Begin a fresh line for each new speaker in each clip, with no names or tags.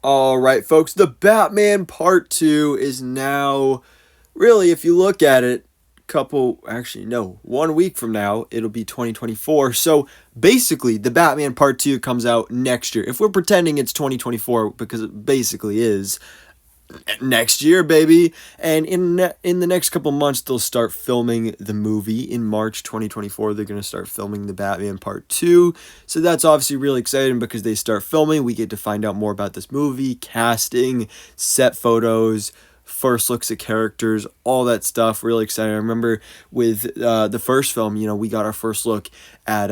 All right, folks, the Batman Part 2 is now really, if you look at it, actually, no, 1 week from now, it'll be 2024. So basically, the Batman Part 2 comes out next year. If we're pretending it's 2024, because it basically is, next year, baby. And in the next couple months, they'll start filming the movie. In March 2024, they're going to start filming the Batman Part 2. So that's obviously really exciting because they start filming. We get to find out more about this movie, casting, set photos, first looks at characters, all that stuff. Really exciting. I remember with the first film, we got our first look at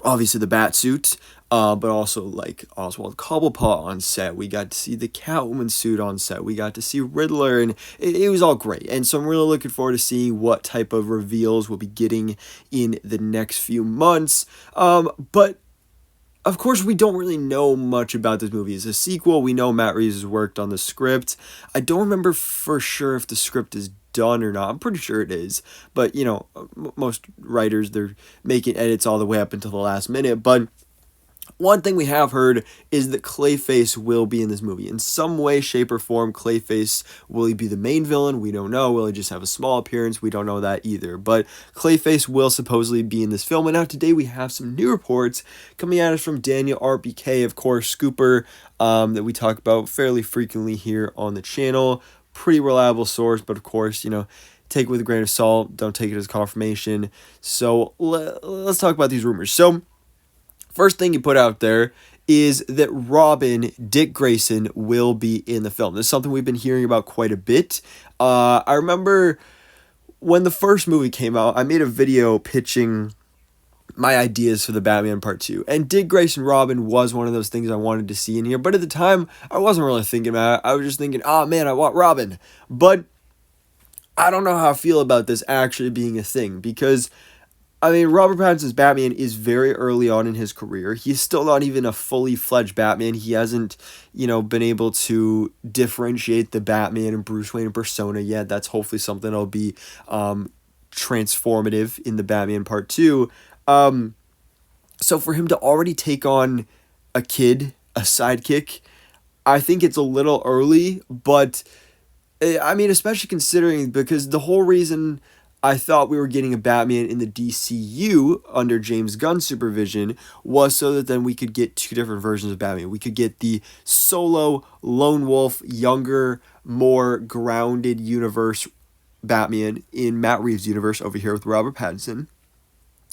obviously the bat suit, but also like Oswald Cobblepot on set. We got to see the Catwoman suit on set. We got to see Riddler, and it was all great. And so I'm really looking forward to seeing what type of reveals we'll be getting in the next few months. But of course, we don't really know much about this movie. It's a sequel. We know Matt Reeves has worked on the script. I don't remember for sure if the script is done or not. I'm pretty sure it is. But, most writers, they're making edits all the way up until the last minute. But one thing we have heard is that Clayface will be in this movie. In some way, shape, or form, Clayface, will he be the main villain? We don't know. Will he just have a small appearance? We don't know that either. But Clayface will supposedly be in this film. And now today we have some new reports coming at us from Daniel RBK, of course, Scooper, that we talk about fairly frequently here on the channel. Pretty reliable source, but of course, take it with a grain of salt. Don't take it as confirmation. So let's talk about these rumors. So first thing he put out there is that Robin, Dick Grayson, will be in the film. This is something we've been hearing about quite a bit. I remember when the first movie came out, I made a video pitching my ideas for the Batman Part 2. And Dick Grayson Robin was one of those things I wanted to see in here. But at the time, I wasn't really thinking about it. I was just thinking, oh man, I want Robin. But I don't know how I feel about this actually being a thing, because Robert Pattinson's Batman is very early on in his career. He's still not even a fully fledged Batman. He hasn't, been able to differentiate the Batman and Bruce Wayne persona yet. That's hopefully something that'll be transformative in the Batman Part 2. So for him to already take on a kid, a sidekick, I think it's a little early, but especially considering, because the whole reason I thought we were getting a Batman in the DCU under James Gunn's supervision was so that then we could get two different versions of Batman. We could get the solo, lone wolf, younger, more grounded universe Batman in Matt Reeves' universe over here with Robert Pattinson.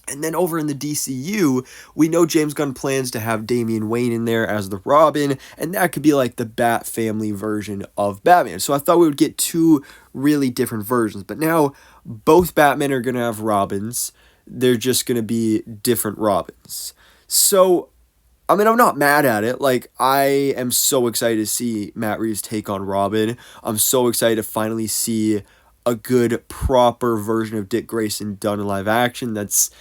And then over in the DCU, we know James Gunn plans to have Damian Wayne in there as the Robin, and that could be like the Bat family version of Batman. So I thought we would get two really different versions. But now both Batmen are going to have Robins. They're just going to be different Robins. So, I'm not mad at it. Like, I am so excited to see Matt Reeves take on Robin. I'm so excited to finally see a good, proper version of Dick Grayson done in live action. That's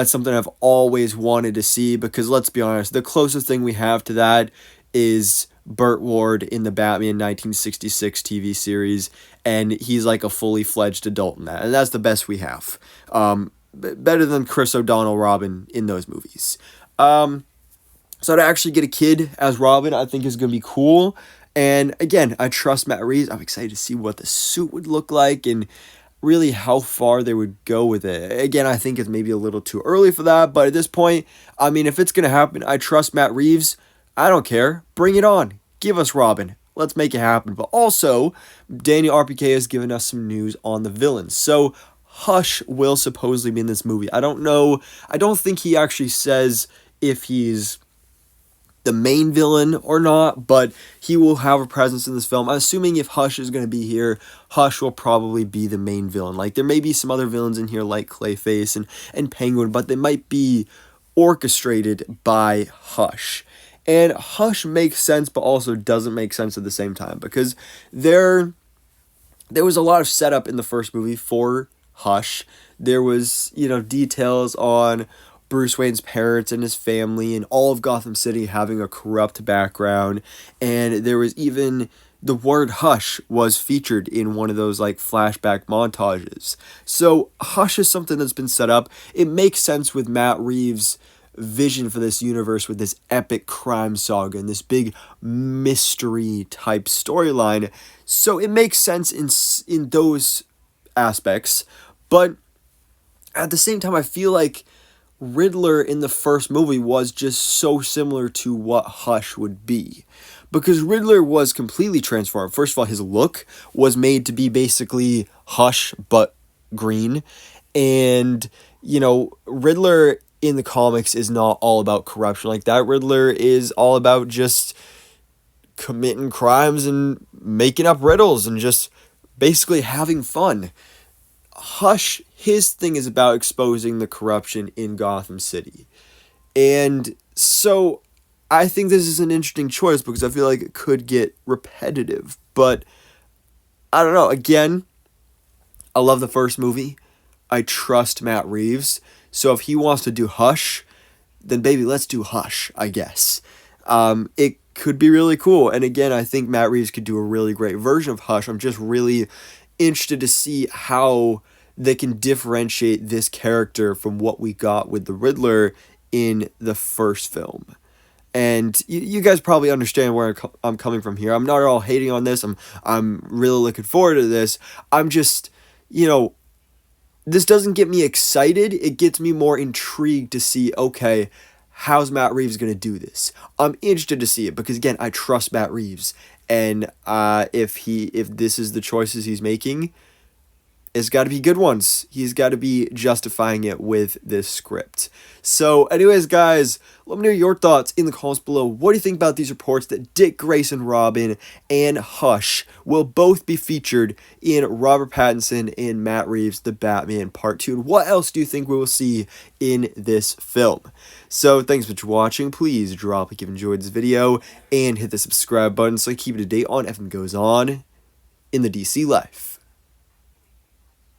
something I've always wanted to see, because let's be honest, the closest thing we have to that is Burt Ward in the Batman 1966 TV series, and he's like a fully fledged adult in that, and that's the best we have. Better than Chris O'Donnell Robin in those movies. So to actually get a kid as Robin, I think is going to be cool. And again, I trust Matt Reeves. I'm excited to see what the suit would look like and really how far they would go with it. Again, I think it's maybe a little too early for that, but at this point, if it's going to happen, I trust Matt Reeves. I don't care. Bring it on. Give us Robin. Let's make it happen. But also, Daniel RPK has given us some news on the villains. So, Hush will supposedly be in this movie. I don't know. I don't think he actually says if he's the main villain or not, but he will have a presence in this film. I'm assuming if Hush is going to be here, Hush will probably be the main villain. Like, there may be some other villains in here like Clayface and Penguin, but they might be orchestrated by Hush. And Hush makes sense, but also doesn't make sense at the same time, because there was a lot of setup in the first movie for Hush. There was, details on Bruce Wayne's parents and his family and all of Gotham City having a corrupt background. And there was even the word Hush was featured in one of those like flashback montages. So Hush is something that's been set up. It makes sense with Matt Reeves' vision for this universe with this epic crime saga and this big mystery type storyline. So it makes sense in those aspects, but at the same time, I feel like Riddler in the first movie was just so similar to what Hush would be. Because Riddler was completely transformed. First of all, his look was made to be basically Hush, but green. And, Riddler in the comics is not all about corruption like that. Riddler is all about just committing crimes and making up riddles and just basically having fun. Hush, his thing is about exposing the corruption in Gotham City. And so I think this is an interesting choice because I feel like it could get repetitive. But I don't know. Again, I love the first movie. I trust Matt Reeves. So if he wants to do Hush, then baby, let's do Hush, I guess. It could be really cool. And again, I think Matt Reeves could do a really great version of Hush. I'm just really interested to see how they can differentiate this character from what we got with the Riddler in the first film. And you guys probably understand where I'm coming from here. I'm not at all hating on this. I'm really looking forward to this. I'm just, this doesn't get me excited. It gets me more intrigued to see, okay, how's Matt Reeves going to do this? I'm interested to see it because, again, I trust Matt Reeves. And if this is the choices he's making, it's got to be good ones. He's got to be justifying it with this script. So anyways, guys, let me know your thoughts in the comments below. What do you think about these reports that Dick Grayson, Robin, and Hush will both be featured in Robert Pattinson and Matt Reeves' The Batman Part 2? And what else do you think we will see in this film? So thanks for watching. Please drop a like if you enjoyed this video and hit the subscribe button so I keep it up to date on everything goes on in the DC life.